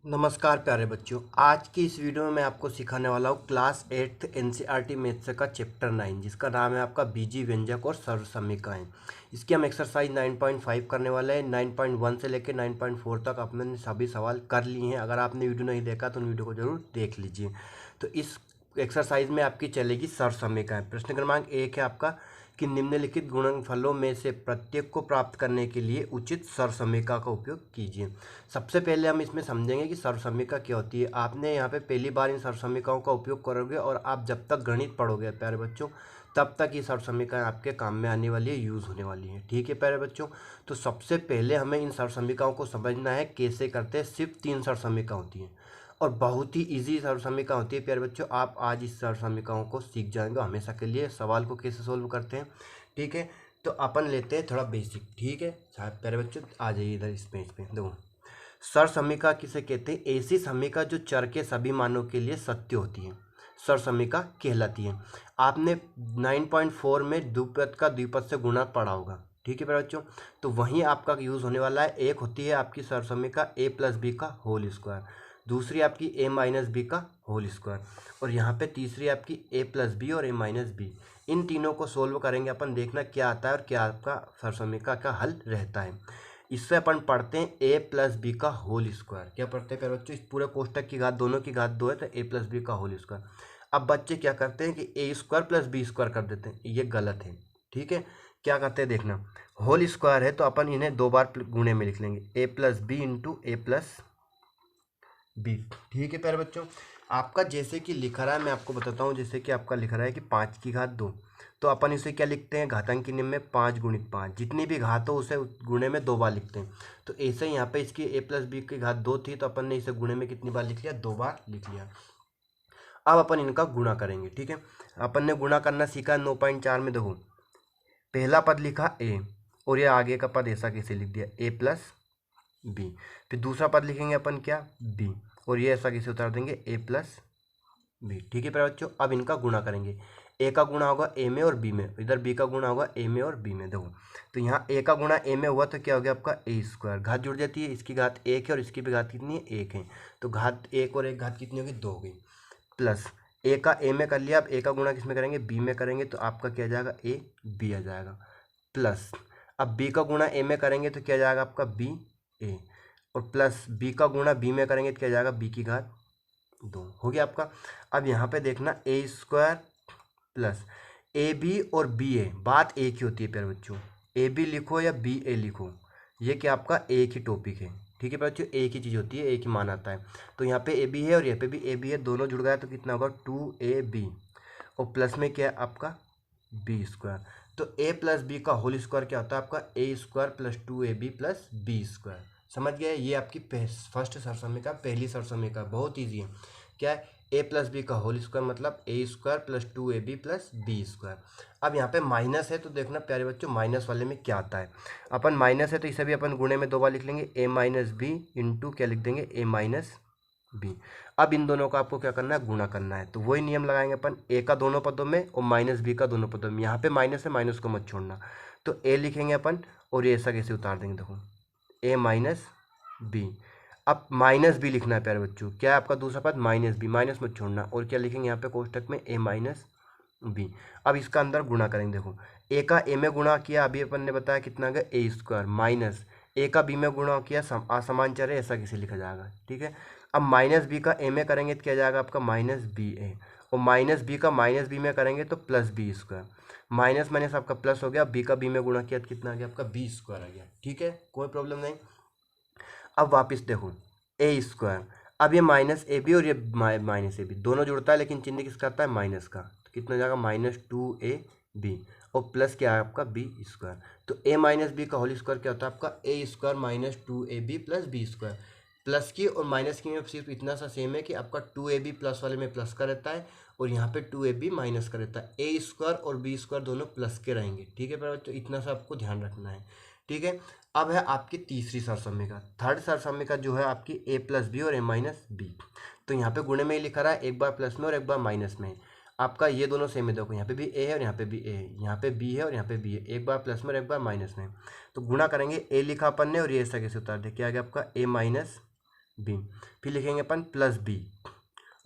नमस्कार प्यारे बच्चों। आज की इस वीडियो में मैं आपको सिखाने वाला हूँ क्लास 8th एनसीईआरटी मैथ्स का चैप्टर 9 जिसका नाम है आपका बीजी व्यंजक और सर्व समीकरण। इसकी हम एक्सरसाइज 9.5 करने वाले हैं। 9.1 से लेकर 9.4 तक आपने सभी सवाल कर लिए हैं। अगर आपने वीडियो नहीं देखा तो उन वीडियो को जरूर देख लीजिए। तो इस एक्सरसाइज में आपकी चलेगी सर्व समीकरण। प्रश्न क्रमांक 1 है आपका कि निम्नलिखित गुणनफलों में से प्रत्येक को प्राप्त करने के लिए उचित सर्वसमीकरण का उपयोग कीजिए। सबसे पहले हम इसमें समझेंगे कि सर्वसमीकरण क्या होती है। आपने यहाँ पे पहली बार इन सर्वसमीकरणों का उपयोग करोगे और आप जब तक गणित पढ़ोगे प्यारे बच्चों तब तक ये सर्वसमीकरण आपके काम में आने वाली है, यूज़ होने वाली है। ठीक है प्यारे बच्चों। तो सबसे पहले हमें इन सर्वसमीकरणों को समझना है कैसे करते हैं। सिर्फ 3 सर्वसमीकरण होती है और बहुत ही इजी सर्वसमीकरण होती है प्यारे बच्चों। आप आज इस सर्वसमीकरणों को सीख जाएंगे हमेशा के लिए। सवाल को कैसे सोल्व करते हैं, ठीक है। तो अपन लेते हैं थोड़ा बेसिक, ठीक है प्यारे बच्चों। आ जाइए इधर इस पेज पे। देखो सर्वसमीकरण किसे कहते हैं? ऐसी समीकरण जो चर के सभी मानों के लिए सत्य होती है, सर्वसमीकरण कहलाती है। आपने 9.4 में द्विपद का द्विपद से गुणा पढ़ा होगा, ठीक है प्यारे बच्चों। तो वहीं आपका यूज़ होने वाला है। एक होती है आपकी सर्वसमीकरण a प्लस बी का होल स्क्वायर, दूसरी आपकी a माइनस बी का होल स्क्वायर, और यहाँ पे तीसरी आपकी a प्लस बी और a माइनस बी। इन तीनों को सोल्व करेंगे अपन, देखना क्या आता है और क्या आपका सर्वसमीकरण का हल रहता है। इससे अपन पढ़ते हैं a प्लस बी का होल स्क्वायर। क्या पढ़ते हैं प्यारे बच्चों? इस पूरे कोष्टक की घात दोनों की घात 2 है तो a प्लस बी का होल स्क्वायर। अब बच्चे क्या करते हैं कि a square plus B square कर देते हैं, ये गलत है। ठीक है, क्या करते हैं देखना। होल स्क्वायर है तो अपन इन्हें 2 बार गुणे में लिख लेंगे, a plus B into A plus B. ठीक है प्यारे बच्चों। आपका जैसे कि लिखा रहा है, मैं आपको बताता हूँ। जैसे कि आपका लिख रहा है कि 5 की घात 2, तो अपन इसे क्या लिखते हैं? घातांकी निम्न में 5 गुणित 5, जितनी भी घात हो उसे गुणे में 2 बार लिखते हैं। तो ऐसे यहाँ पे इसकी a प्लस बी की घात 2 थी तो अपन ने इसे गुणे में कितनी बार लिख लिया? 2 बार लिख लिया। अब अपन इनका गुणा करेंगे, ठीक है। अपन ने गुणा करना सीखा 9.4 में। देखो पहला पद लिखा a और ये आगे का पद ऐसा कैसे लिख दिया, a प्लस बी। फिर दूसरा पद लिखेंगे अपन क्या, b, और ये ऐसा कैसे उतार देंगे, a प्लस बी। ठीक है प्यारे बच्चों। अब इनका गुणा करेंगे। a का गुणा होगा a में और b में, इधर b का गुणा होगा a में और b में। देखो तो यहाँ a का गुणा a में हुआ तो क्या हो गया आपका a स्क्वायर, घात जुड़ जाती है। इसकी घात 1 है और इसकी भी घात कितनी है, 1 है। तो घात 1 और 1 घात कितनी होगी, 2 होगी। प्लस a का a में कर लिया, अब a का गुणा किस में करेंगे, b में करेंगे, तो आपका क्या आ जाएगा, a b आ जाएगा। प्लस अब b का गुणा a में करेंगे तो क्या आ जाएगा आपका b a, और प्लस b का गुणा b में करेंगे तो क्या आ जाएगा, b की घात 2 हो गया आपका। अब यहाँ पे देखना a square plus A B और बी ए, बात एक ही होती है प्यारे बच्चों। ए बी लिखो या बी ए लिखो, ये क्या आपका एक ही टॉपिक है। ठीक है प्यारे बच्चों, एक ही चीज़ होती है, एक ही मान आता है। तो यहाँ पे ए बी है और यहाँ पे भी ए बी है, दोनों जुड़ गया तो कितना होगा 2ab, और प्लस में क्या है आपका बी स्क्वायर। तो ए प्लस बी का होल स्क्वायर क्या होता है आपका A square plus 2ab plus B square. समझ गए? ये आपकी फर्स्ट सर्वसमीकरण, पहली सर्वसमीकरण बहुत ईजी है। क्या है, ए प्लस बी का होल स्क्वायर मतलब A square plus 2ab plus B square. अब यहाँ पे माइनस है तो देखना प्यारे बच्चों माइनस वाले में क्या आता है। अपन माइनस है तो इसे भी अपन गुणे में 2 बार लिख लेंगे, ए माइनस बी इंटू क्या लिख देंगे, ए माइनस बी। अब इन दोनों का आपको क्या करना है, गुणा करना है। तो वही नियम लगाएंगे अपन, ए का दोनों पदों में और माइनस बी का दोनों पदों में। यहाँ पे माइनस है, माइनस को मत छोड़ना। तो ए लिखेंगे अपन और ये ऐसा कैसे उतार देंगे, देखो ए माइनस बी। अब माइनस बी लिखना है प्यारे बच्चों, क्या है आपका दूसरा पद माइनस बी, माइनस मत छोड़ना। और क्या लिखेंगे यहाँ पे कोष्टक में, ए माइनस बी। अब इसका अंदर गुणा करेंगे। देखो ए का ए में गुणा किया, अभी अपन ने बताया कितना गया, ए स्क्वायर, माइनस ए का बी में गुणा किया, असमान चर है, ऐसा कैसे लिखा जाएगा। ठीक है, अब माइनस बी का ए में करेंगे तो क्या जाएगा आपका माइनस बी ए, और माइनस बी का माइनस बी में करेंगे तो plus B square. Minus minus आपका प्लस हो गया, बी का बी में गुणा किया तो कितना आ गया आपका बी स्क्वायर आ गया। ठीक है, कोई प्रॉब्लम नहीं। अब वापस देखो ए स्क्वायर, अब ये माइनस ए बी और ये माइनस ए बी दोनों जुड़ता है, लेकिन चिन्ह किसका आता है, माइनस का। तो कितना हो जाएगा माइनस 2ab, और प्लस क्या है आपका बी स्क्वायर। तो ए माइनस बी का होल स्क्वायर क्या होता है आपका A square minus 2ab plus B square. Plus की और माइनस की में सिर्फ इतना सा सेम है कि आपका 2ab प्लस वाले में प्लस का रहता है और यहाँ पे 2ab माइनस का रहता है। ए स्क्वायर और बी स्क्वायर दोनों प्लस के रहेंगे। ठीक है बच्चों, इतना सा आपको ध्यान रखना है। ठीक है, अब है आपकी तीसरी सरसमीकरण, थर्ड सरसमीकरण जो है आपकी ए प्लस बी और ए माइनस बी। तो यहाँ पे गुणे में ही लिखा रहा है, एक बार प्लस में और एक बार माइनस में। आपका ये दोनों सेम है, देखो यहाँ पे भी ए है और यहाँ पे भी ए है, यहाँ पे बी है और यहाँ पे बी है, एक बार प्लस में और एक बार माइनस में। तो गुणा करेंगे, ए लिखा अपन ने और ये ऐसा कैसे उतार दे, क्या आ गया आपका ए माइनस बी, फिर लिखेंगे अपन प्लस बी,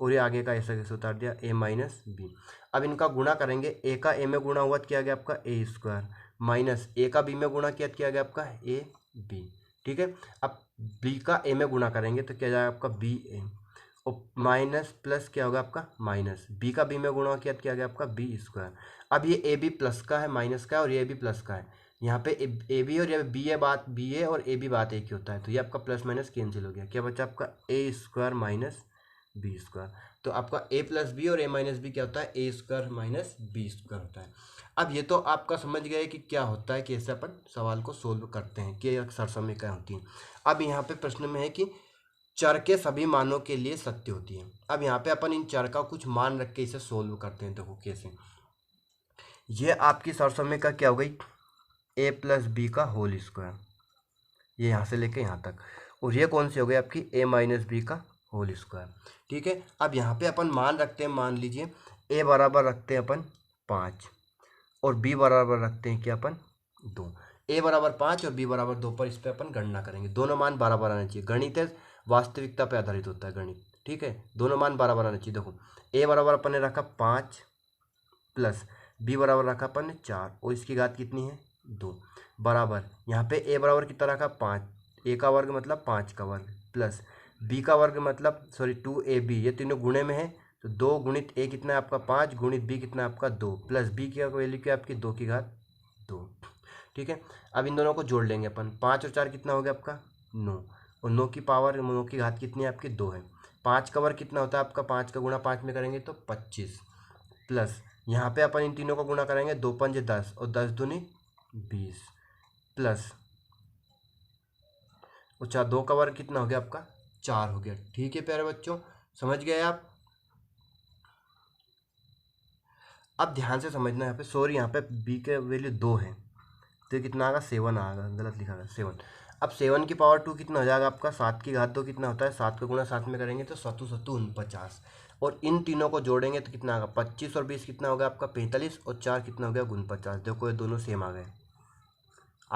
और ये आगे का ऐसा कैसे उतार दिया ए माइनस बी। अब इनका गुणा करेंगे, ए का ए में गुणा हुआ तो क्या गया आपका ए स्क्वायर, माइनस ए का बी में गुणा किया तो क्या गया आपका ए बी। ठीक है, अब बी का ए में गुणा करेंगे तो क्या जाएगा आपका बी ए, और माइनस प्लस क्या होगा आपका माइनस, बी का बी में गुणा किया तो क्या गया आपका बी स्क्वायर। अब ये ए बी प्लस का है, माइनस का है, और ये बी प्लस का है, यहाँ पे ए बी और ये बी ए बात बी ए और ए बी बात एक ही होता है, तो ये आपका प्लस माइनस कैंसिल हो गया, क्या बचा आपका A square minus B square. तो आपका ए प्लस बी और ए माइनस बी क्या होता है A square minus B square होता है। अब ये तो आपका समझ गए कि क्या होता है, कैसे अपन सवाल को सोल्व करते हैं, कि अक्सर समीकरण होती हैं। अब यहाँ पे प्रश्न में है कि चर के सभी मानों के लिए सत्य होती है। अब यहाँ पे अपन इन चर का कुछ मान रख के इसे सोल्व करते हैं। देखो कैसे, ये आपकी सरसमीकरण क्या हो गई ए प्लस बी का होल स्क्वायर, ये यहाँ से लेके यहाँ तक, और ये कौन सी हो गई आपकी ए माइनस बी का होल स्क्वायर। ठीक है, अब यहाँ पे अपन मान रखते हैं, मान लीजिए ए बराबर रखते हैं अपन 5 और बी बराबर रखते हैं क्या अपन 2। ए बराबर 5 और बी बराबर 2 पर इस पर अपन गणना करेंगे, दोनों मान बराबर आने चाहिए। गणित है वास्तविकता पे आधारित होता है गणित। ठीक है, दोनों मान बराबर आने चाहिए। देखो ए बराबर अपन ने रखा 5 प्लस बी बराबर रखा अपन ने 4, और इसकी घात कितनी है 2, बराबर यहाँ पे ए बराबर कितना रखा 5, ए का वर्ग मतलब 5 का वर्ग, प्लस बी का वर्ग मतलब सॉरी 2ab, ये तीनों गुणे में है तो 2 गुणित ए कितना है आपका 5, गुणित बी कितना है आपका 2, प्लस बी की वैल्यू क्या आपकी 2 की घात 2। ठीक है, अब इन दोनों को जोड़ लेंगे अपन, 5 और 4 कितना हो गया आपका 9, और 9 की पावर 9 की घात कितनी है आपकी 2 है। 5 का वर्ग कितना होता है आपका 5 का गुणा 5 में करेंगे तो 25, प्लस यहाँ पे अपन इन तीनों को गुणा करेंगे 2 पंज 10 और 10 दूनी 20, प्लस अच्छा 2 का वर्ग कितना हो गया आपका 4 हो गया। ठीक है प्यारे बच्चों, समझ गए आप। अब ध्यान से समझना, यहाँ पे सॉरी यहाँ पे बी के वैल्यू 2 है तो ये कितना आएगा 7 आएगा, गलत लिखा गया 7। अब 7 की पावर 2 कितना हो जाएगा आपका 7 की घात 2 कितना होता है 7 का गुणा 7 में करेंगे तो 7 7 49, और इन तीनों को जोड़ेंगे तो कितना आएगा 25 और 20 कितना होगा आपका 45, और 4 कितना हो गया 49। देखो ये दोनों सेम आ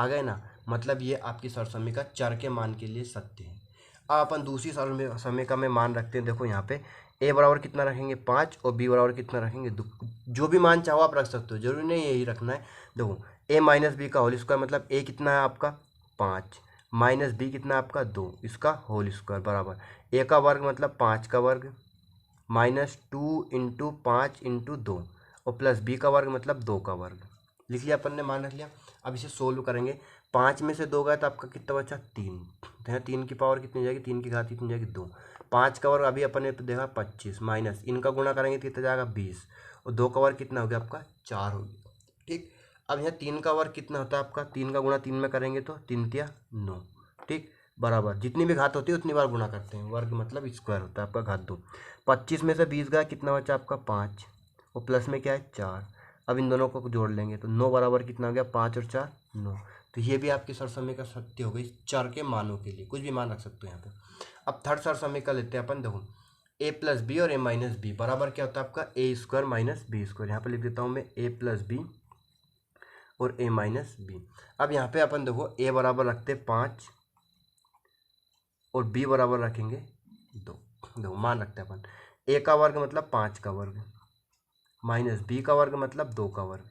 गए ना, मतलब ये आपकी सरसमीका चर के मान के लिए सत्य है। अब अपन दूसरी सरसमीका में मान रखते हैं। देखो यहाँ पे ए बराबर कितना रखेंगे 5 और बी बराबर कितना रखेंगे 2, जो भी मान चाहो आप रख सकते हो, जरूरी नहीं यही रखना है। देखो ए माइनस बी का होल स्क्वायर मतलब ए कितना है आपका 5 माइनस बी कितना है आपका 2, इसका होल स्क्वायर बराबर ए का वर्ग मतलब 5 का वर्ग माइनस 2 इंटू 5 इंटू 2, और प्लस बी का वर्ग मतलब 2 का वर्ग। लिख लिया अपन ने, मान रख लिया। अब इसे सोल्व करेंगे, 5 में से 2 गया तो आपका कितना बचा 3, तो यहाँ 3 की पावर कितनी जाएगी 3 की घात कितनी जाएगी 2, 5 का वर्ग अभी अपन ने देखा 25, माइनस इनका गुणा करेंगे तो कितना जाएगा 20, और 2 का वर्ग कितना हो गया आपका 4 हो गया। ठीक, अब यहाँ 3 का वर्ग कितना होता है आपका 3 का गुणा 3 में करेंगे तो 3 तिया 9। ठीक, बराबर जितनी भी घात होती है उतनी बार गुणा करते हैं, वर्ग मतलब स्क्वायर होता है आपका घात 2। 25 में से 20 गया कितना बचा आपका 5, और प्लस में क्या है 4। अब इन दोनों को जोड़ लेंगे तो 9 बराबर कितना हो गया 5 और 4 9, तो ये भी आपकी सरसमीका सत्य हो गई चर के मानों के लिए, कुछ भी मान रख सकते हो यहाँ पे। अब थर्ड सरसमीका लेते हैं अपन। देखो ए प्लस बी और ए माइनस बी बराबर क्या होता है आपका A square minus B square, यहाँ पे लिख देता हूँ मैं ए प्लस बी और ए माइनस बी। अब यहाँ पे अपन देखो ए बराबर रखते 5 और बी बराबर रखेंगे 2। देखो मान रखते हैं अपन ए का वर्ग मतलब 5 का वर्ग माइनस बी का वर्ग मतलब 2 का वर्ग,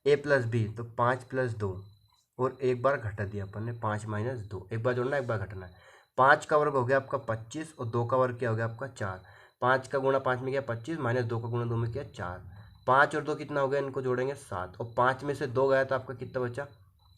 ए प्लस बी तो 5 प्लस 2, और एक बार घटा दिया अपन ने 5 माइनस 2, एक बार जोड़ना एक बार घटाना है। 5 का वर्ग हो गया आपका 25 और 2 का वर्ग क्या हो गया आपका 4, 5 का गुणा 5 में किया 25 माइनस 2 का गुणा 2 में किया 4, 5 और 2 कितना हो गया इनको जोड़ेंगे 7, और 5 में से 2 गया तो आपका कितना बचा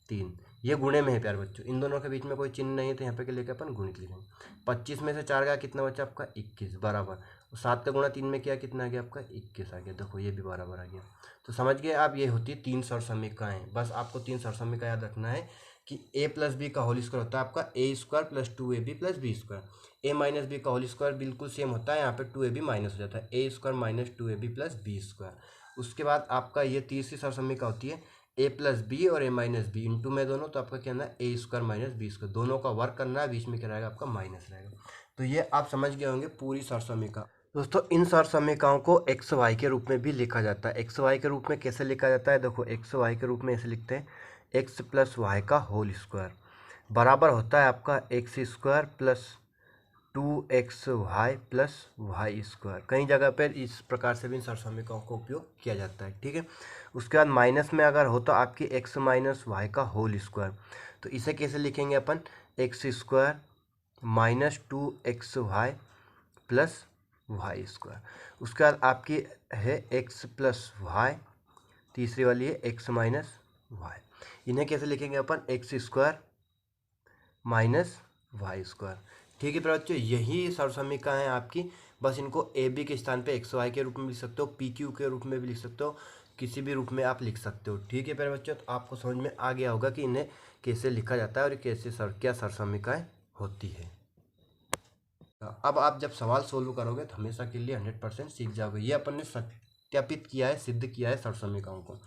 3। ये गुणे में है प्यारे बच्चों, इन दोनों के बीच में कोई चिन्ह नहीं है तो यहाँ पे के लेकर अपन गुणित लिखेंगे। 25 में से 4 गया कितना बचा आपका 21 बराबर, 7 का गुणा 3 में किया कितना आ गया आपका 21 आ गया। देखो ये भी बराबर आ गया। तो समझ गए आप, ये होती है 3 सरसमीकाएँ। बस आपको 3 सरसमीका याद रखना है कि ए प्लस बी का होल स्क्वायर होता है आपका A square plus 2ab plus B square. A minus B का होल स्क्वायर बिल्कुल सेम होता है, यहाँ पे 2ab माइनस हो जाता है, A square minus 2ab plus B square. उसके बाद आपका ये तीसरी सरसमीका होती है ए प्लस बी और ए माइनस बी इंटू में दोनों, तो आपका क्या है A square minus B square, दोनों का वर्क करना है, बीच में क्या रहेगा आपका माइनस रहेगा। तो ये आप समझ गए होंगे पूरी सरसमीका। दोस्तों इन सरसमीकाओं को एक्स वाई के रूप में भी लिखा जाता है। एक्स वाई के रूप में कैसे लिखा जाता है, देखो एक्स वाई के रूप में ऐसे लिखते हैं एक्स प्लस वाई का होल स्क्वायर बराबर होता है आपका X square plus 2xy plus Y square. कई जगह पर इस प्रकार से भी सरसमीकरणों का उपयोग किया जाता है, ठीक है। उसके बाद माइनस में अगर हो तो आपकी x माइनस वाई का होल स्क्वायर, तो इसे कैसे लिखेंगे अपन, X square minus 2xy plus Y square. उसके बाद आपकी है x प्लस वाई, तीसरी वाली है x माइनस वाई। इन्हें कैसे लिखेंगे अपन, X square minus Y square, ठीक है। बच्चों यही सरसमीकरण है आपकी, बस इनको ए बी के स्थान पे एक्स वाई के रूप में लिख सकते हो, पी क्यू के रूप में भी लिख सकते हो, किसी भी रूप में आप लिख सकते हो, ठीक है प्यारे बच्चों। तो आपको समझ में आ गया होगा कि इन्हें कैसे लिखा जाता है और कैसे क्या सरसमीकरण होती है। अब आप जब सवाल सोल्व करोगे तो हमेशा के लिए 100% सीख जाओगे। ये अपन ने सत्यापित किया है, सिद्ध किया है सरसमीकरणों को।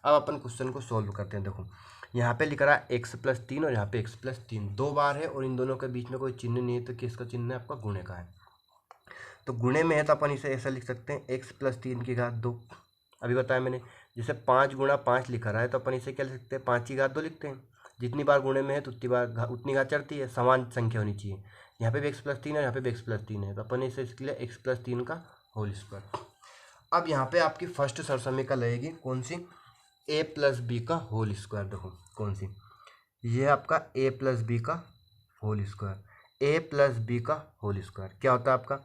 अब अपन क्वेश्चन को सोल्व करते हैं। देखो यहाँ पे लिख रहा है एक्स प्लस 3 और यहाँ पे एक्स प्लस 3 दो बार है और इन दोनों के बीच में कोई चिन्ह नहीं है, तो किसका चिन्ह है, आपका गुणे का है। तो गुणे में है तो अपन इसे ऐसा लिख सकते हैं एक्स प्लस 3 की घात 2। अभी बताया मैंने, जैसे 5 गुणा 5 लिखा रहा है तो अपन इसे क्या लिख सकते हैं, 5 की घात 2 लिखते हैं। जितनी बार गुणे में है तो उतनी घात चढ़ती है, समान संख्या होनी चाहिए। यहाँ पे भी एक्स प्लस 3 है, यहाँ पे भी एक्स प्लस 3 है, तो अपन इसे इसके लिए एक्स प्लस 3 का होल स्क्वायर। अब यहाँ पे आपकी फर्स्ट सरसमीकरण लगेगी कौन सी, ए प्लस बी का होल स्क्वायर। देखो कौन सी, ये आपका ए प्लस बी का whole square. A plus B का होल स्क्वायर क्या होता है आपका,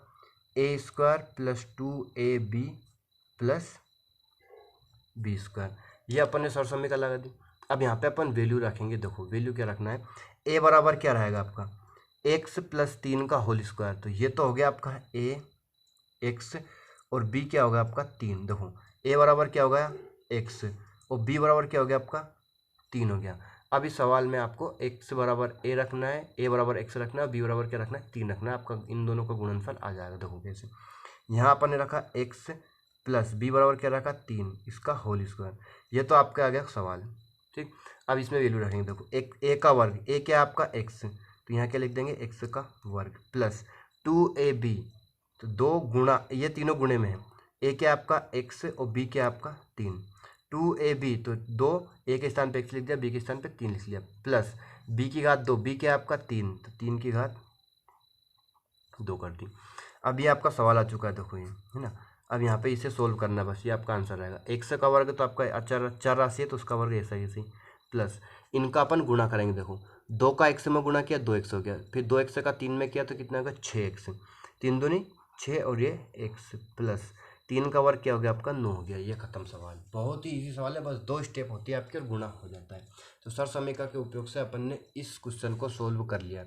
A square plus 2ab plus B square. ये अपन ने सरसमीकरण लगा दी। अब यहाँ पे अपन वैल्यू रखेंगे। देखो वैल्यू क्या रखना है, ए बराबर क्या रहेगा आपका, एक्स प्लस 3 का होल स्क्वायर। तो ये तो हो गया आपका ए एक्स, और बी क्या होगा आपका 3। देखो ए बराबर क्या होगा एक्स और बी बराबर क्या हो गया आपका 3 हो गया। अब इस सवाल में आपको एक्स बराबर ए रखना है, ए बराबर एक्स रखना है, बी बराबर क्या रखना है 3 रखना है। आपका इन दोनों का गुणनफल आ जाएगा। देखो कैसे, यहाँ अपन ने रखा एक्स प्लस बी बराबर क्या रखा 3, इसका होल स्क्वायर। ये तो आपका आ गया सवाल, ठीक। अब इसमें वैल्यू रखेंगे। देखो एक ए का वर्ग, ए क्या है आपका एक्स, तो यहाँ क्या लिख देंगे एक्स का वर्ग प्लस 2ab, तो 2 गुणा, ये तीनों गुणे में है, ए क्या आपका एक्स और बी क्या आपका 3, 2ab, तो 2 ए के स्थान पे एक्स लिख दिया, बी के स्थान पे 3 लिख लिया, प्लस बी की घात 2, बी क्या आपका 3, तो 3 की घात 2 कर दी। अब ये आपका सवाल आ चुका है, देखो ये है ना। अब यहाँ पे इसे सोल्व करना है, बस ये आपका आंसर रहेगा। एक्स का वर्ग तो आपका चर राशि है तो उसका वर्ग ऐसा ही ऐसे, प्लस इनका अपन गुणा करेंगे। देखो 2 का एक्स में गुणा किया 2x हो गया, फिर 2x का 3 में किया तो कितना होगा 6x, 3 दूनी 6 और ये x, प्लस 3 का वर्ग क्या हो गया आपका 9 हो गया। ये खत्म सवाल, बहुत ही इजी सवाल है, बस 2 स्टेप होती है आपके और गुणा हो जाता है। तो सरसमीकरण के उपयोग से अपन ने इस क्वेश्चन को सोल्व कर लिया,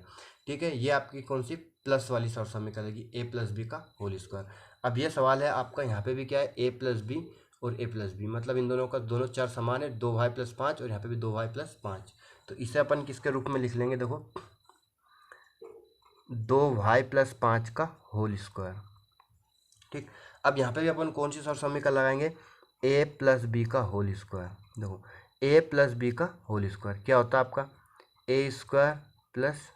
ठीक है। ये आपकी कौन सी प्लस वाली सरसमीकरण रहेगी, ए प्लस बी का होल स्क्वायर। अब ये सवाल है आपका, यहाँ पे भी क्या है ए प्लस बी और ए प्लस बी, मतलब इन दोनों का दोनों चर समान है, 2y प्लस 5 और यहाँ पे भी 2y प्लस 5। तो इसे अपन किसके रूप में लिख लेंगे, देखो 2y प्लस 5 का होल स्क्वायर, ठीक। अब यहाँ पे भी अपन कौन सी सरसमीकरण लगाएंगे, ए प्लस बी का होल स्क्वायर। देखो ए प्लस बी का होल स्क्वायर क्या होता है आपका, A square plus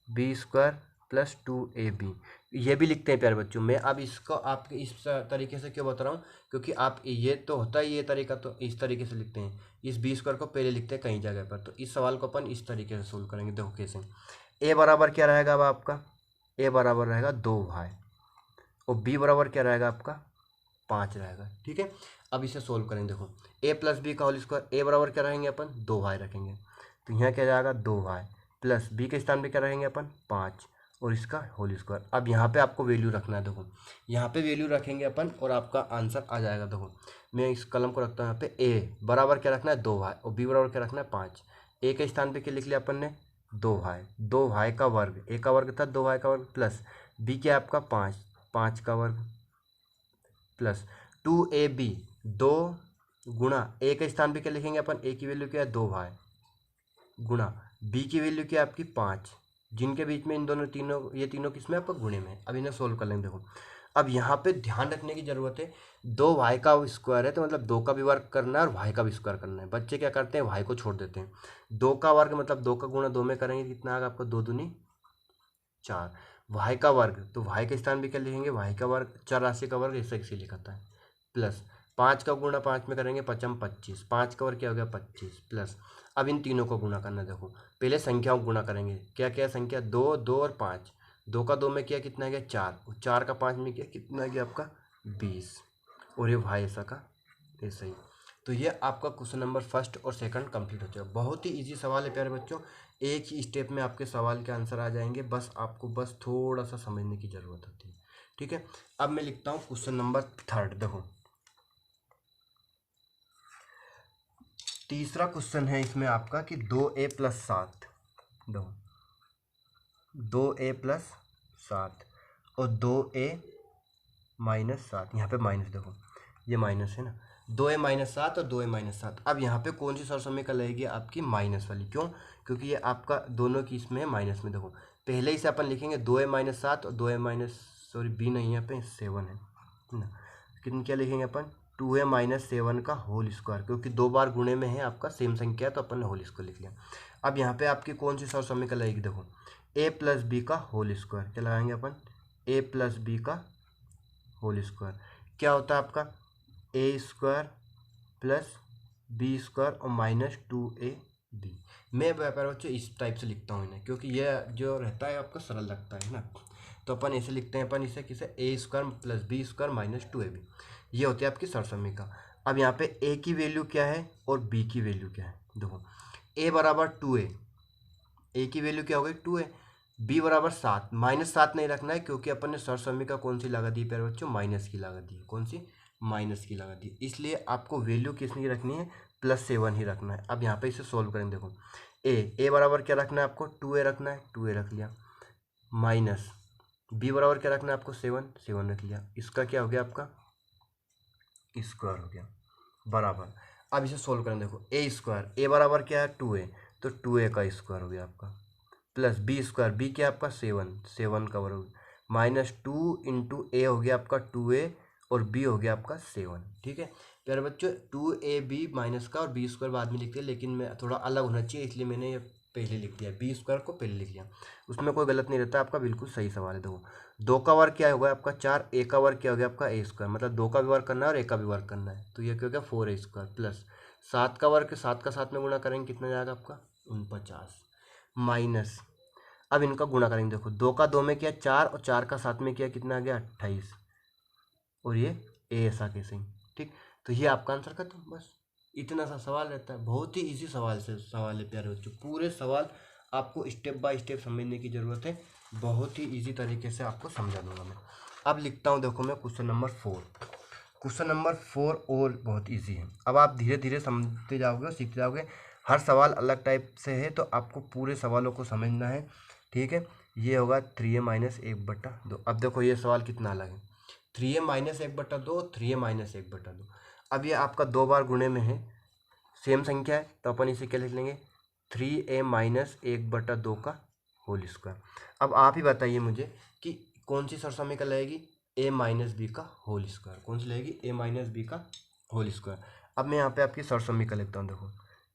B square plus 2ab। ये भी लिखते हैं प्यारे बच्चों में। अब इसको आपके इस तरीके से क्यों बता रहा हूँ, क्योंकि आप ये तो होता है ये तरीका, तो इस तरीके से लिखते हैं, इस बी स्क्वायर को पहले लिखते हैं कई जगह पर। तो इस सवाल को अपन इस तरीके से सोल्व करेंगे। देखो कैसे, ए बराबर क्या रहेगा अब आपका, ए बराबर रहेगा 2y और बी बराबर क्या रहेगा आपका 5 रहेगा, ठीक है। अब इसे सोल्व करेंगे। देखो ए प्लस बी का होल स्क्वायर, ए बराबर क्या रहेंगे अपन 2y रखेंगे, तो यहाँ क्या जाएगा 2y प्लस बी के स्थान पे क्या रहेंगे अपन 5 और इसका होल स्क्वायर। अब यहाँ पे आपको वैल्यू रखना है। देखो यहाँ पे वैल्यू रखेंगे अपन और आपका आंसर आ जाएगा। देखो मैं इस कलम को रखता हूँ यहाँ पे, ए बराबर क्या रखना है 2y और बी बराबर क्या रखना है 5। ए के स्थान पे क्या लिख लिया अपन ने 2y का वर्ग, ए का वर्ग था 2y का वर्ग, प्लस बी क्या आपका 5 का वर्ग, प्लस 2ab, 2 गुणा, ए के स्थान पे क्या लिखेंगे अपन, ए की वैल्यू क्या है 2y गुणा बी की वैल्यू क्या है आपकी 5, जिनके बीच में इन दोनों तीनों, ये तीनों किसमें आपका गुणे में। अब इन्हें सोल्व कर लेंगे। देखो अब यहाँ पे ध्यान रखने की जरूरत है, 2y का स्क्वायर है तो मतलब 2 का भी वर्ग करना है और y का भी स्क्वायर करना है। बच्चे क्या करते हैं, y को छोड़ देते हैं। 2 का वर्ग मतलब 2 का गुणा 2 में करेंगे, कितना आएगा आपका 2 दूनी 4। y का वर्ग, तो y के स्थान भी क्या लिखेंगे, y का वर्ग, चर राशि का वर्ग ऐसा इसे लिखा है, प्लस 5 का गुणा 5 में करेंगे 5 25, 5 का वर्ग क्या हो गया 25, प्लस अब इन तीनों को गुणा करना। देखो पहले संख्याओं को गुणा करेंगे, क्या क्या संख्या 2 2 और 5, 2 का 2 में किया कितना आ गया 4, और 4 का 5 में किया कितना आ गया आपका 20, और ये भाई ऐसा का ऐसा ही। तो ये आपका क्वेश्चन नंबर फर्स्ट और सेकंड कंप्लीट हो जाएगा। बहुत ही इजी सवाल है प्यारे बच्चों, एक ही स्टेप में आपके सवाल के आंसर आ जाएंगे, बस आपको बस थोड़ा सा समझने की ज़रूरत होती है। ठीक है, अब मैं लिखता हूँ क्वेश्चन नंबर थर्ड। देखो तीसरा क्वेश्चन है इसमें आपका कि 2a+7, 2a+7 और 2a-7, यहाँ पे माइनस, देखो ये माइनस है ना, 2a-7 और 2a-7। अब यहाँ पे कौन सी सरसमीकरण लगेगी आपकी माइनस वाली, क्यों? क्योंकि ये आपका दोनों की इसमें है माइनस में। देखो पहले ही से अपन लिखेंगे 2a-7 और 2a- बी नहीं यहाँ पे 7 है ना, कितनी क्या लिखेंगे अपन 2a-7 का होल स्क्वायर, क्योंकि 2 बार गुणे में है आपका सेम संख्या, तो अपन ने होल स्क्वायर लिख लिया। अब यहाँ पे आपकी कौन सी सरसमीकरण लगेगी, देखो a+b का होल स्क्वायर, क्या लगाएंगे अपन a+b का होल स्क्वायर, क्या होता है आपका a² + b² और -2ab। मैं व्यापार बच्चों इस टाइप से लिखता हूँ इन्हें, क्योंकि यह जो रहता है आपका सरल लगता है ना, तो अपन ऐसे लिखते हैं, अपन इसे किसे a² + b² -2ab। ये होती है आपकी सरसमीकरण। अब यहाँ पे a की वैल्यू क्या है और b की वैल्यू क्या है, देखो a बराबर 2a, a की वैल्यू क्या हो गई 2a, b बराबर 7, -7 नहीं रखना है क्योंकि अपन ने सरसमीकरण कौन सी लगा दी प्यारे बच्चों, माइनस की लगा दी, कौन सी माइनस की लगा दी, इसलिए आपको वैल्यू किसकी रखनी है +7 ही रखना है। अब यहाँ पे इसे सोल्व करेंगे, देखो a बराबर क्या रखना है आपको 2a रखना है, 2a रख लिया, माइनस b बराबर क्या रखना है आपको 7 रख लिया, इसका क्या हो गया आपका स्क्वायर हो गया, बराबर। अब इसे सोल्व करें, देखो a² a बराबर क्या है 2a, तो 2a का स्क्वायर हो गया आपका, प्लस b², b क्या आपका 7 का बराबर, -2 × a हो गया आपका 2a और b हो गया आपका 7। ठीक है प्यारे बच्चों, 2ab माइनस का और b² बाद में लिखते हैं, लेकिन मैं थोड़ा अलग होना चाहिए इसलिए मैंने ये पहले लिख दिया, b² को पहले लिख लिया, उसमें कोई गलत नहीं रहता, आपका बिल्कुल सही सवाल है। देखो 2 का वर्ग क्या होगा आपका 4, a का वर्ग क्या हो गया आपका a², मतलब 2 का भी वर्ग करना है और a का भी वर्ग करना है, तो ये क्या हो गया 4a² प्लस 7 का वर्ग 7 का 7 में गुणा करेंगे कितना जाएगा आपका 49, माइनस अब इनका गुणा करेंगे, देखो 2 का 2 में किया 4 और 4 का 7 में किया कितना आ गया 28, और ये a ऐसा कैसे ही। ठीक, तो ये आपका आंसर खत्म, बस इतना सा सवाल रहता है, बहुत ही इजी सवाल है प्यारे बच्चों, पूरे सवाल आपको स्टेप बाय स्टेप समझने की ज़रूरत है, बहुत ही इजी तरीके से आपको समझा दूंगा मैं। अब लिखता हूँ, देखो मैं क्वेश्चन नंबर 4, क्वेश्चन नंबर 4 और बहुत इजी है, अब आप धीरे धीरे समझते जाओगे और सीखते जाओगे, हर सवाल अलग टाइप से है तो आपको पूरे सवालों को समझना है। ठीक है, ये होगा 3a-1/2। अब देखो ये सवाल कितना अलग है, 3a-1/2, 3a-1/2। अब ये आपका 2 बार गुणे में है, सेम संख्या है, तो अपन इसे क्या लिख लेंगे 3a-1/2 का होल स्क्वायर। अब आप ही बताइए मुझे कि कौन सी सरसमीकरण लगेगी a-b का होल स्क्वायर, कौन सी लगेगी a-b का होल स्क्वायर। अब मैं यहाँ पे आपकी सरसमीकरण लिखता हूँ, देखो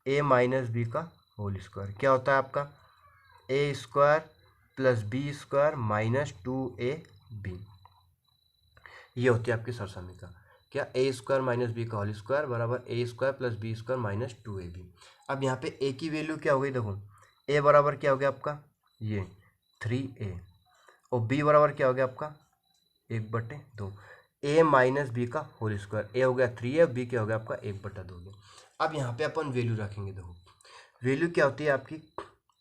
a-b का होल स्क्वायर क्या होता है आपका a² + b² -2ab, ये होती है आपकी सरसमीकरण, क्या a² - b का होल स्क्वायर बराबर a² + b² -2ab। अब यहाँ पे a की वैल्यू क्या हो गई, देखो a बराबर क्या हो गया आपका ये 3a, और b बराबर क्या हो गया आपका 1/2, a-b का होल स्क्वायर, a हो गया 3a और b क्या हो गया आपका 1/2 हो गया। अब यहाँ पे अपन वैल्यू रखेंगे, देखो वैल्यू क्या होती है आपकी,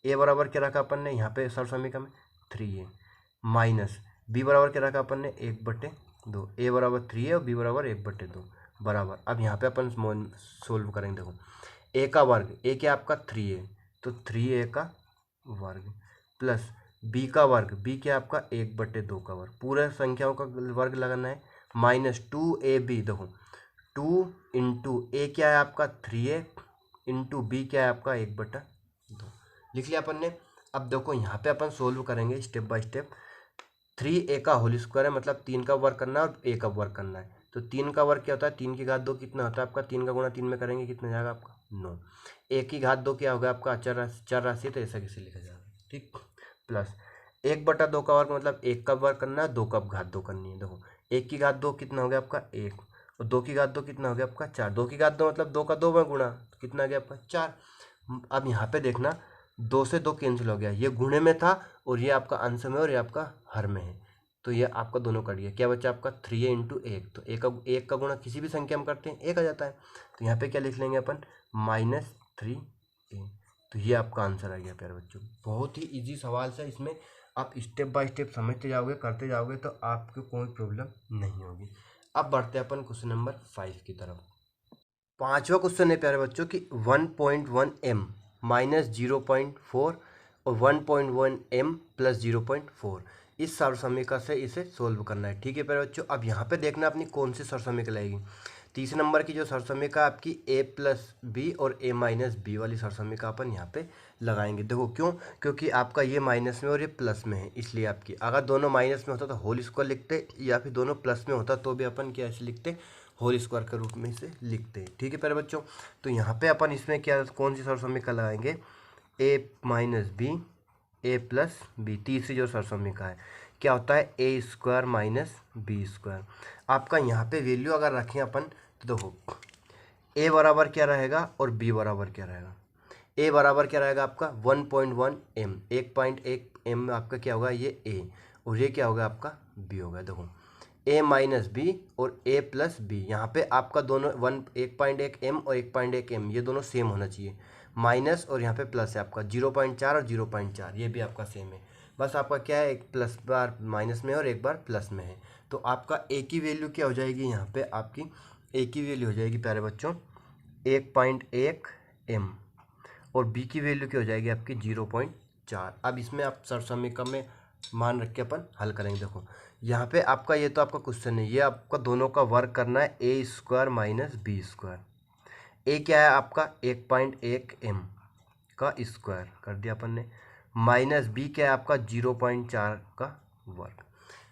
a बराबर क्या रखा अपन ने यहाँ पे सरसमीकरण में 3a, माइनस b बराबर क्या रखा अपन ने 1/2, a बराबर 3a और b बराबर 1/2 बराबर। अब यहाँ पे अपन सोल्व करेंगे, देखो a का वर्ग, a क्या आपका 3a, तो 3a का वर्ग प्लस b का वर्ग, b क्या आपका 1/2 का वर्ग, पूरे संख्याओं का वर्ग लगाना है, -2ab, देखो 2 × a क्या है आपका 3a × b क्या है आपका 1/2 लिख लिया अपन ने। अब देखो यहाँ पे अपन सोल्व करेंगे स्टेप बाय स्टेप, 3a का होल स्क्वायर है मतलब 3 का वर्ग करना है और a का वर्ग करना है, तो 3 का वर्ग क्या होता है 3 की घात 2 कितना होता है आपका, 3 का गुणा 3 में करेंगे कितना जाएगा आपका 9, 1 की घात 2 क्या होगा आपका चर राशि, तो ऐसा कैसे लिखा जाएगा। ठीक, प्लस 1/2 का वर्ग मतलब 1 का वर्ग करना है, 2 का घात 2 करनी है, देखो 1 की घात 2 कितना हो गया आपका 1, और 2 की घात 2 कितना हो गया आपका 4, 2 की घात 2 मतलब 2 का 2 में गुणा, कितना आ गया आपका 4। अब यहाँ पे देखना 2 से 2 कैंसिल हो गया, ये गुणे में था और ये आपका अंश में और ये आपका हर में है, तो ये आपका दोनों कट गया। क्या बचा आपका 3a इंटू 1, तो एक का गुणा किसी भी संख्या में करते हैं 1 आ जाता है, तो यहाँ पे क्या लिख लेंगे अपन -3a। तो ये आपका आंसर आ गया प्यारे बच्चों। बहुत ही इजी सवाल से, इसमें आप स्टेप बाय स्टेप समझते जाओगे करते जाओगे तो आपको कोई प्रॉब्लम नहीं होगी। अब बढ़ते हैं अपन क्वेश्चन नंबर 5 की तरफ। पांचवा क्वेश्चन है प्यारे बच्चों कि 1.1 m माइनस 0.4 और 1.1 m प्लस 0.4 इस सर्वसमीकरण से इसे सोल्व करना है। ठीक है प्यारे बच्चों, अब यहाँ पे देखना अपनी कौन सी सर्वसमीकरण लगेगी। तीसरे नंबर की जो सर्वसमीकरण आपकी a प्लस बी और a माइनस बी वाली सर्वसमीकरण अपन यहाँ पे लगाएंगे। देखो क्यों, क्योंकि आपका ये माइनस में और ये प्लस में है, इसलिए आपकी अगर दोनों माइनस में होता तो होल स्क्वायर लिखते, या फिर दोनों प्लस में होता तो भी अपन क्या ऐसे लिखते, होल स्क्वायर के रूप में इसे लिखते हैं। ठीक है प्यारे बच्चों, तो यहाँ पे अपन इसमें क्या कौन सी सर्वसमीकरण लगाएंगे, a minus B A plus B. तीसरी जो सर्वसमीकरण है क्या होता है A square minus B square. आपका यहाँ पे वैल्यू अगर रखें अपन तो देखो a बराबर क्या रहेगा और b बराबर क्या रहेगा। a बराबर क्या रहेगा आपका 1.1 m, 1.1 m आपका क्या होगा ये a, और ये क्या होगा आपका b होगा। देखो a माइनस बी और a प्लस बी, यहाँ पे आपका दोनों 1.1 m और 1.1 m ये दोनों सेम होना चाहिए, माइनस और यहाँ पे प्लस है आपका 0.4 और 0.4 ये भी आपका सेम है। बस आपका क्या है, एक प्लस बार माइनस में और एक बार प्लस में है, तो आपका a की वैल्यू क्या हो जाएगी, यहाँ पे आपकी a की वैल्यू हो जाएगी प्यारे बच्चों 1.1 m और b की वैल्यू क्या हो जाएगी आपकी 0.4। अब इसमें आप सर्वसमीकरण में मान रख के अपन हल करेंगे। देखो यहाँ पे आपका ये तो आपका क्वेश्चन है, ये आपका दोनों का वर्क करना है A square minus B square. ए क्या है आपका 1.1 m का स्क्वायर कर दिया अपन ने, माइनस बी क्या है आपका 0.4 का वर्ग।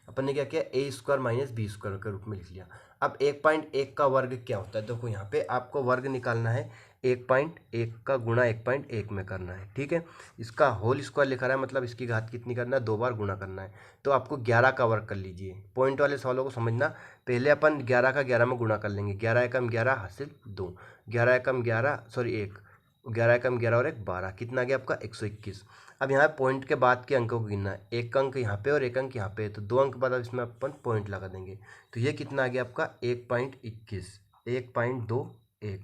अपन ने क्या किया ए स्क्वायर माइनस बी स्क्वायर के रूप में लिख लिया। अब 1.1 का वर्ग क्या होता है, देखो यहाँ पे आपको वर्ग निकालना है 1.1 का गुणा 1.1 में करना है। ठीक है, इसका होल स्क्वायर लिखा रहा है, मतलब इसकी घात कितनी करना है, 2 बार गुणा करना है, तो आपको 11 का वर्ग कर लीजिए। पॉइंट वाले सवालों को समझना, पहले अपन 11 का 11 में गुणा कर लेंगे, 11 एकम 11 हासिल 2, 11 एकम 11 सॉरी 1, 11 एकम 11 और 1 12, कितना गया आपका 121। अब यहाँ पॉइंट के बाद के अंकों को गिनना है, एक अंक यहाँ पे और एक अंक यहाँ पे, तो 2 अंक बाद अब इसमें अपन पॉइंट लगा देंगे, तो ये कितना आ गया आपका 1.21, 1.21,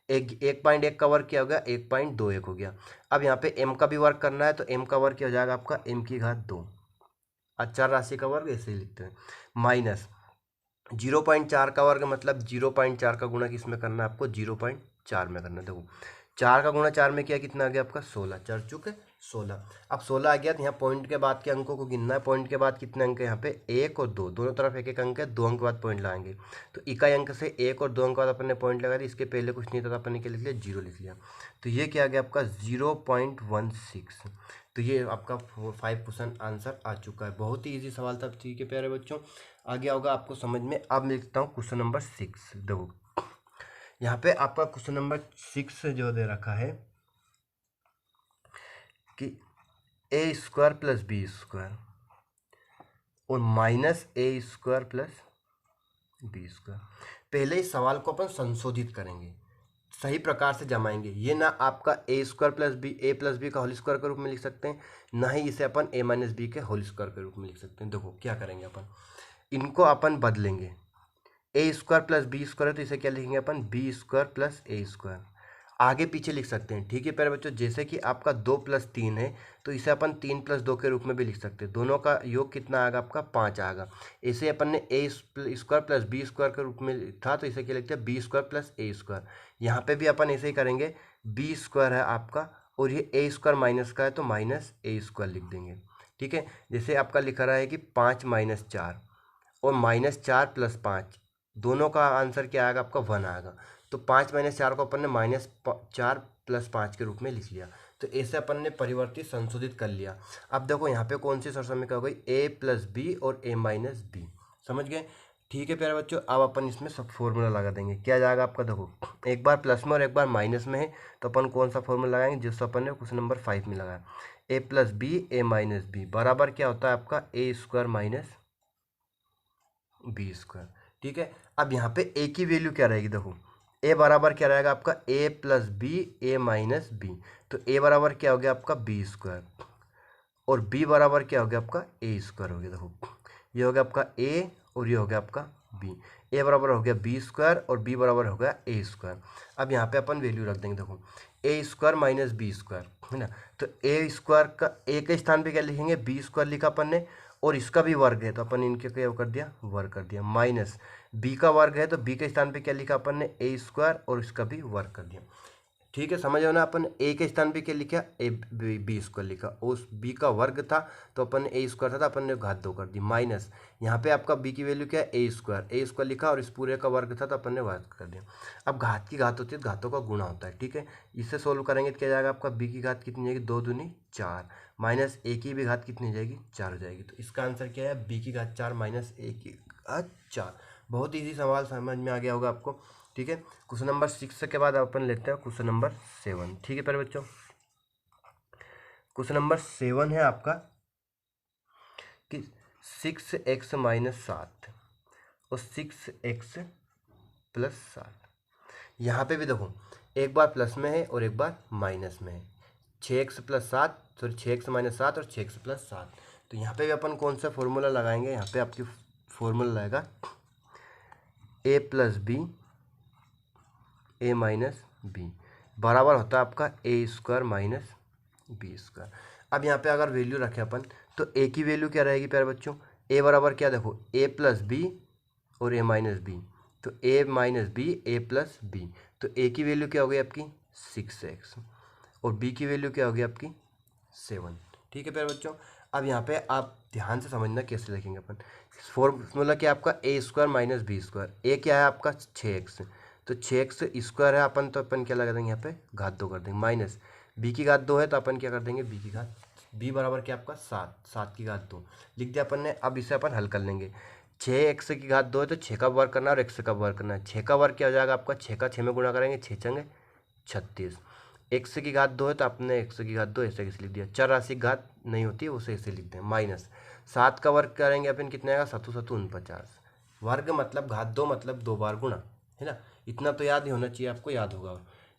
1.1 का वर्ग क्या हो गया 1.21 हो गया। अब यहाँ पे m का भी वर्ग करना है, तो m का वर्ग क्या हो जाएगा आपका m की घात 2, अचर राशि का वर्ग ऐसे ही लिखते हैं, माइनस 0.4 का वर्ग मतलब 0.4 का गुणा किस में करना है आपको 0.4 में करना है। देखो 4 का गुणा 4 में किया कितना आ गया आपका 16, 4 चुके 16। अब 16 आ गया तो यहाँ पॉइंट के बाद के अंकों को गिनना है, पॉइंट के बाद कितने अंक है यहाँ पे 1 और 2, दोनों तरफ एक एक अंक है, 2 अंक बाद पॉइंट लगाएंगे, तो इकाई अंक से 1 और 2 अंक बाद अपन ने पॉइंट लगा दिया, इसके पहले कुछ नहीं था तो अपन ने क्या लिख लिया 0 लिख लिया, तो ये क्या आ गया आपका 0.16। तो ये आपका 5 क्वेश्चन आंसर आ चुका है। बहुत ही इजी सवाल था। ठीक है प्यारे बच्चों, आ गया होगा आपको समझ में। अब मैं लिखता हूँ क्वेश्चन नंबर 6। देखो यहाँ पे आपका क्वेश्चन नंबर 6 जो दे रखा है कि ए स्क्वायर प्लस बी स्क्वायर और माइनस ए स्क्वायर प्लस बी स्क्वायर। पहले इस सवाल को अपन संशोधित करेंगे, सही प्रकार से जमाएंगे। ये ना आपका ए स्क्वायर प्लस बी का होल स्क्वायर के रूप में लिख सकते हैं, ना ही इसे अपन ए माइनस बी के होल स्क्वायर के रूप में लिख सकते हैं। देखो क्या करेंगे अपन, इनको अपन बदलेंगे, ए स्क्वायर प्लस बी स्क्वायर है तो इसे क्या लिखेंगे अपन बी स्क्वायर प्लस ए स्क्वायर, आगे पीछे लिख सकते हैं। ठीक है प्यारे बच्चों, जैसे कि आपका 2 + 3 है तो इसे अपन 3 + 2 के रूप में भी लिख सकते हैं, दोनों का योग कितना आएगा आपका 5 आएगा। इसे अपन ने ए स्क्वायर प्लस बी स्क्वायर के रूप में था तो इसे क्या लिखते हैं बी स्क्वायर प्लस ए स्क्वायर। यहाँ पे भी अपन ऐसे ही करेंगे, बी स्क्वायर है आपका और ये ए स्क्वायर माइनस का है तो माइनस ए स्क्वायर लिख देंगे। ठीक है, जैसे आपका लिखा रहा है कि 5 - 4 और -4 + 5, दोनों का आंसर क्या आएगा आपका 1 आएगा, तो 5 - 4 को अपन ने -4 + 5 के रूप में लिख लिया, तो ऐसे अपन ने परिवर्तित संशोधित कर लिया। अब देखो यहाँ पे कौन सी सर्वसमीकरण हो गई ए प्लस बी और ए माइनस बी, समझ गए। ठीक है प्यारे बच्चों, अब अपन इसमें सब फॉर्मूला लगा देंगे। क्या जाएगा आपका, देखो एक बार प्लस में और एक बार माइनस में है तो अपन कौन सा फॉर्मूला लगाएंगे जिससे अपन ने क्वेश्चन नंबर 5 में लगाया, ए plus B A minus B बराबर क्या होता है आपका A square minus B square. ठीक है, अब यहाँ पे ए की वैल्यू क्या रहेगी, देखो ए बराबर क्या रहेगा आपका A plus B A minus B. तो ए बराबर क्या हो गया आपका बी स्क्वायर और बी बराबर क्या हो गया आपका ए स्क्वायर हो गया। देखो ये हो गया आपका ए और ये हो गया आपका बी। ए बराबर हो गया बी स्क्वायर और बी बराबर हो गया ए स्क्वायर। अब यहाँ पे अपन वैल्यू रख देंगे। देखो ए स्क्वायर माइनस बी स्क्वायर है ना, तो ए स्क्वायर का ए के स्थान पे क्या लिखेंगे बी स्क्वायर लिखा अपन ने और इसका भी वर्ग है तो अपन इनके क्या कर दिया वर्ग कर दिया, माइनस बी का वर्ग है तो बी के स्थान पे क्या लिखा अपन ने ए स्क्वायर और इसका भी वर्ग कर दिया। ठीक है, समझ आओ ना, अपन ए के स्थान पे क्या लिखा ए बी स्क्वायर लिखा, उस बी का वर्ग था तो अपन ए स्क्वायर था तो अपन ने घात 2 कर दी, माइनस यहाँ पे आपका बी की वैल्यू क्या है ए स्क्वायर लिखा और इस पूरे का वर्ग था तो अपन ने वर्ग कर दिया। अब घात की घात होती है तो घातों का गुणा होता है। ठीक है, इससे सोल्व करेंगे तो क्या जाएगा आपका बी की घात कितनी जाएगी 2 दूनी 4 माइनस ए की भी घात कितनी जाएगी 4 हो जाएगी। तो इसका आंसर क्या है बी की घात 4 माइनस ए की घात 4। बहुत ईजी सवाल समझ में आ गया होगा आपको। ठीक है, क्वेश्चन नंबर 6 के बाद अपन लेते हैं क्वेश्चन नंबर 7। ठीक है प्यारे बच्चों, क्वेश्चन नंबर 7 है आपका कि 6x माइनस 7 और 6x प्लस 7। यहाँ पे भी देखो एक बार प्लस में है और एक बार माइनस में है। 6x plus 7 sorry 6x minus 7 और 6x प्लस 7। तो यहाँ पे भी अपन कौन सा फॉर्मूला लगाएंगे, यहाँ पे आपकी फॉर्मूला लगेगा a plus B A minus B बराबर होता है आपका A square minus B square. अब यहाँ पे अगर वैल्यू रखें अपन तो ए की वैल्यू क्या रहेगी प्यारे बच्चों, ए बराबर क्या देखो ए प्लस बी और ए माइनस बी, तो A minus B A plus B. तो ए की वैल्यू क्या हो गई आपकी 6x और बी की वैल्यू क्या होगी आपकी 7। ठीक है प्यारे बच्चों, अब यहाँ पे आप ध्यान से समझना कैसे लिखेंगे अपन। फॉर्मूला क्या आपका A square minus B square, ए क्या है आपका 6x तो 6x स्क्वायर है अपन तो अपन क्या लगा देंगे यहाँ पे घात 2 कर देंगे, माइनस बी की घात 2 है तो अपन क्या कर देंगे बी की घात बी बराबर क्या आपका 7 की घात 2 लिख दिया अपन ने। अब इसे अपन हल कर लेंगे। 6x की घात 2 है तो 6 का वर्ग करना है और x का वर्ग करना है। 6 का वर्ग क्या हो जाएगा आपका 6 का 6 में गुणा करेंगे 6 चंगे 36। x की घात 2 है तो आपने x की घात 2 ऐसे लिख दिया, चर राशि घात नहीं होती है उसे ऐसे लिख दें, माइनस 7 का वर्ग करेंगे अपन कितने आएगा 7 7 49। वर्ग मतलब घात 2 मतलब 2 बार गुणा है ना, इतना तो याद ही होना चाहिए आपको, याद होगा।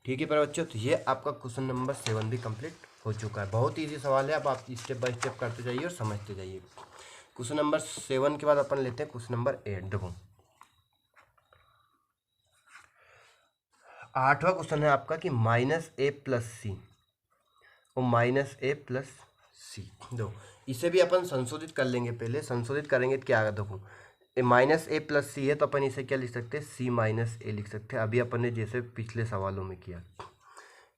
ठीक है प्यारे बच्चों, तो ये आपका क्वेश्चन नंबर 7 भी कंप्लीट हो चुका है। बहुत ईजी सवाल है, अब आप स्टेप बाय स्टेप करते जाइए और समझते जाइए। क्वेश्चन नंबर 7 के बाद अपन लेते हैं क्वेश्चन नंबर 8। देखो 8वां क्वेश्चन है आपका कि माइनस ए प्लस सी और माइनस ए प्लस सी। दो इसे भी अपन संशोधित कर लेंगे, पहले संशोधित करेंगे तो क्या आएगा देखो माइनस ए प्लस सी है तो अपन इसे क्या लिख सकते हैं सी माइनस ए लिख सकते हैं। अभी अपन ने जैसे पिछले सवालों में किया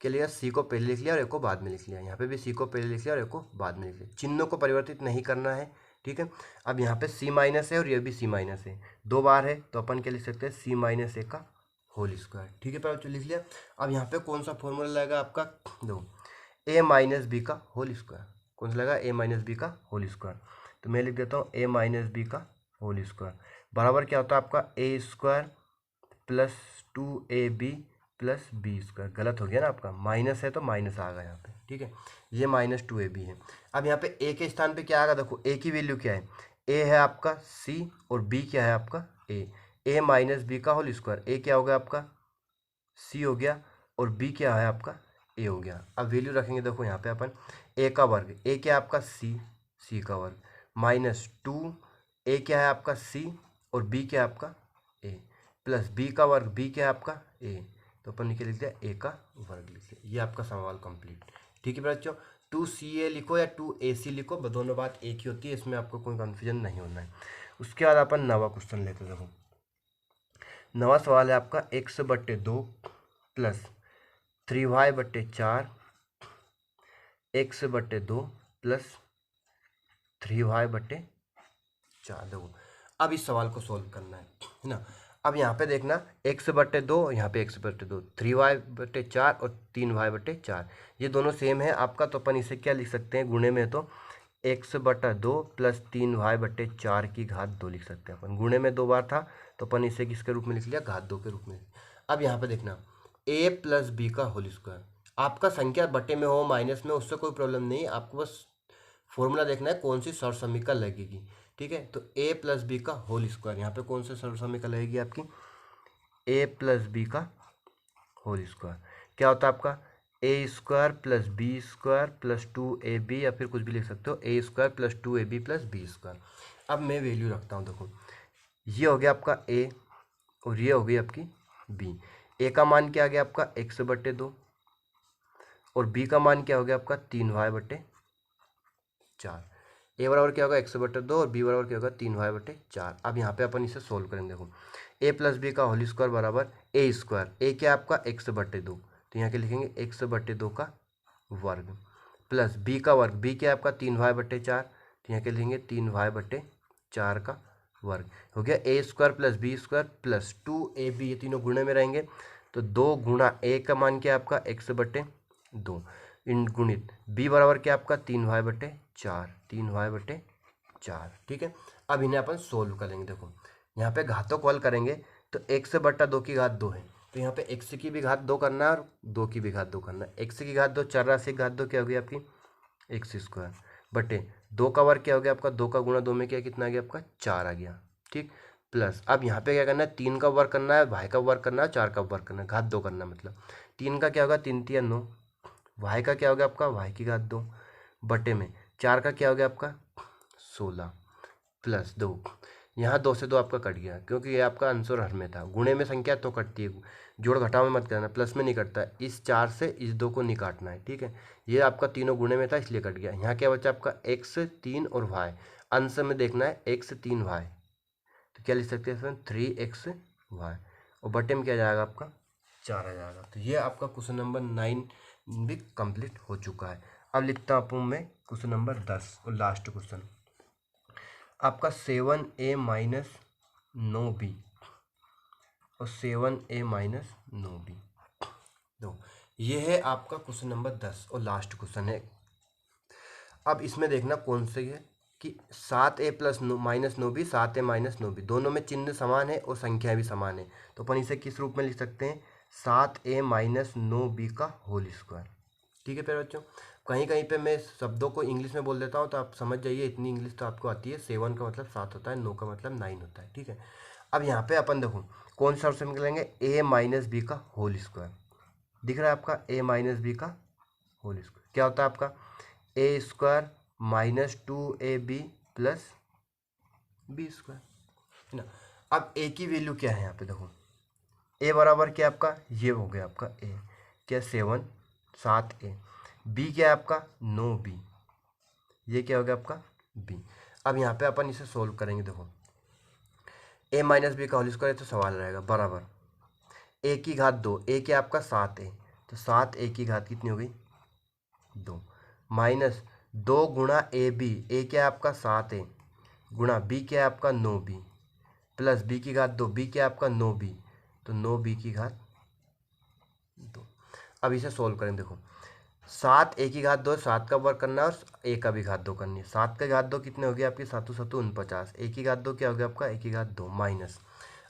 क्या लिया, सी को पहले लिख लिया और एक को बाद में लिख लिया। यहाँ पे भी सी को पहले लिख लिया और एक को बाद में लिख लिया, चिन्हों को परिवर्तित नहीं करना है। ठीक है, अब यहाँ पे सी माइनस है और ये भी सी माइनस है, 2 बार है तो अपन क्या लिख सकते हैं सी माइनस ए का होल स्क्वायर। ठीक है पर लिख लिया। अब यहाँ पे कौन सा फॉर्मूला लगेगा आपका, दो ए माइनस बी का होल स्क्वायर। कौन सा लगा ए माइनस बी का होल स्क्वायर, तो मैं लिख देता हूँ ए माइनस बी का होल स्क्वायर बराबर क्या होता है आपका A square plus 2ab plus B square. गलत हो गया ना आपका, माइनस है तो माइनस आ गया यहाँ पे। ठीक है, ये माइनस 2ab है। अब यहाँ पे ए के स्थान पे क्या आएगा देखो, ए की वैल्यू क्या है, ए है आपका सी और बी क्या है आपका ए माइनस बी का होल स्क्वायर। ए क्या हो गया आपका सी हो गया और बी क्या है आपका ए हो गया। अब वैल्यू रखेंगे देखो यहाँ पे अपन ए का वर्ग, ए क्या है आपका सी का वर्ग माइनस 2 ए क्या है आपका सी और बी क्या है आपका ए प्लस बी का वर्ग, बी क्या है आपका ए, तो अपन नीचे लिख दिया ए का वर्ग लिख दिया। ये आपका सवाल कंप्लीट। ठीक है बच्चों, 2ca लिखो या 2ac लिखो, दोनों बात एक ही होती है, इसमें आपको कोई कन्फ्यूजन नहीं होना है। उसके बाद अपन नवा क्वेश्चन लेते देखो। नवा सवाल है आपका x/2 plus 3y/4 x/2 plus 3y/4। देखो अब इस सवाल को सॉल्व करना है ना। अब यहाँ पे देखना x/2 यहाँ पे x/2 3y/4 और 3y/4 ये दोनों सेम है आपका, तो अपन इसे क्या लिख सकते हैं गुणे में, तो x/2 प्लस 3y/4 की घात 2 लिख सकते हैं अपन। गुणे में 2 बार था तो अपन इसे किसके रूप में लिख लिया घात 2 के रूप में। अब यहाँ पे देखना a प्लस बी का होल स्क्वायर, आपका संख्या बटे में हो माइनस में उससे कोई प्रॉब्लम नहीं, आपको बस फॉर्मूला देखना है कौन सी सर्व समीकरण लगेगी। ठीक है, तो a प्लस बी का होल स्क्वायर, यहाँ पे कौन सी सर्व समीकरण लगेगी आपकी ए प्लस बी का होल स्क्वायर। क्या होता है आपका A square plus B square plus 2ab, या फिर कुछ भी लिख सकते हो, A square plus 2ab plus B square. अब मैं वैल्यू रखता हूँ, देखो ये हो गया आपका ए और ये हो गई आपकी बी। ए का मान क्या आ गया आपका x/2 और बी का मान क्या हो गया आपका 3y/4। ए बराबर क्या होगा x/2 और बी बराबर क्या होगा 3y/4। अब यहाँ पे अपन इसे सोल्व करेंगे। देखो ए प्लस बी का होल स्क्वायर बराबर ए स्क्वायर, ए क्या है आपका x/2, तो यहाँ के लिखेंगे x/2 का वर्ग प्लस बी का वर्ग, बी क्या है आपका 3y/4, तो यहाँ के लिखेंगे 3y/4 का वर्ग। हो गया A square plus B square plus 2ab, ये तीनों गुणे में रहेंगे, तो 2 गुणा ए का मान क्या है आपका x/2 इन गुणित बी बराबर क्या आपका 3y/4। ठीक है। अब इन्हें अपन सोल्व करेंगे। देखो यहाँ पे घातों को हल करेंगे तो x/2 की घात 2 है, तो यहाँ पे x की भी घात 2 करना है और 2 की भी घात 2 करना है। x की घात 2 चर राशि की घात 2 क्या होगी आपकी x² बटे 2 का वर्ग क्या हो गया आपका 2 का गुणा 2 में क्या कितना आ गया आपका 4 आ गया। ठीक, प्लस अब यहाँ पे क्या करना है 3 का वर्ग करना है, y का वर्ग करना है, 4 का वर्ग करना है, घात 2 करना है। मतलब 3 का क्या होगा 3 × 9, y का क्या हो गया आपका y की घात 2 बटे में 4 का क्या हो गया आपका 16 प्लस 2, यहाँ 2 से 2 आपका कट गया क्योंकि ये आपका आंसर हर में था। गुणे में संख्या तो कटती है, जोड़ घटाव में मत करना, प्लस में नहीं कटता है। इस 4 से इस 2 को नहीं काटना है। ठीक है, ये आपका तीनों गुणे में था इसलिए कट गया। यहाँ क्या बचा आपका x 3 और y, अंश में देखना है x 3y, तो क्या लिख सकते हैं इसमें 3xy और बटे में क्या जाएगा आपका 4 आ जाएगा। तो ये आपका क्वेश्चन नंबर 9 भी कंप्लीट हो चुका है। अब लिखता हूँ मैं क्वेश्चन नंबर 10 और लास्ट क्वेश्चन आपका 7a - 9b और 7a - 9b। तो ये है आपका क्वेश्चन नंबर 10 और लास्ट क्वेश्चन है। अब इसमें देखना कौन से है कि 7a + 9b 7a - 9b, दोनों में चिन्ह समान है और संख्याएं भी समान है, तो अपन इसे किस रूप में लिख सकते हैं 7a - 9b का होल स्क्वायर। ठीक है प्यारे बच्चों, कहीं कहीं पे मैं शब्दों को इंग्लिश में बोल देता हूँ तो आप समझ जाइए, इतनी इंग्लिश तो आपको आती है। 7 का मतलब 7 होता है, 9 का मतलब 9 होता है। ठीक है, अब यहाँ पे अपन देखो कौन सा ऑप्शन निकलेंगे a - b का होल स्क्वायर। दिख रहा है आपका a - b का होल स्क्वायर क्या होता है आपका a² - 2ab + b² है ना। अब a की वैल्यू क्या है यहाँ पे देखो, a बराबर क्या आपका ये हो गया आपका a क्या 7a, b क्या है आपका 9b, ये क्या हो गया आपका b। अब यहाँ पे अपन इसे सोल्व करेंगे। देखो a - b का होल स्क्वायर तो सवाल रहेगा बराबर a की घात 2, a क्या आपका 7 है, तो 7a की घात कितनी हो गई 2 माइनस 2 गुणा ab, a क्या है आपका 7 है गुणा b क्या है आपका 9b प्लस b की घात 2, b क्या है आपका 9b, तो 9b की घात 2। अब इसे सोल्व करें। देखो 7 a की घात 2, 7 का वर्ग करना है और a का भी घात 2 करनी है। 7 का घात 2 कितने हो गए आपकी 7 7 49, a की घात 2 क्या हो गया आपका a की घात 2 माइनस,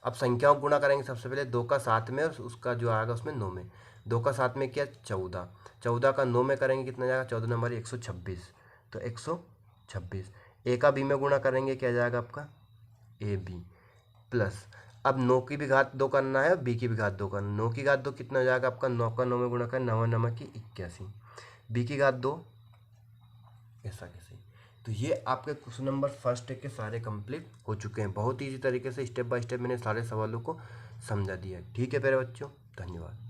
अब संख्याओं को गुणा करेंगे। सबसे पहले 2 का 7 में और उसका जो आएगा उसमें 9 में, 2 का 7 में क्या 14, 14 का 9 में करेंगे कितना जाएगा 14 नंबर 126, तो 126 a का b में गुणा करेंगे क्या जाएगा आपका ab प्लस, अब 9 की भी घात 2 करना है और b की भी घात 2 करना है। 9 की घात 2 कितना हो जाएगा आपका 9 का 9 में गुणा कर 9 9 की 81, b की घात 2 ऐसा कैसे। तो ये आपके क्वेश्चन नंबर फर्स्ट के सारे कंप्लीट हो चुके हैं। बहुत ईजी तरीके से स्टेप बाय स्टेप मैंने सारे सवालों को समझा दिया है। ठीक है प्यारे बच्चों, धन्यवाद।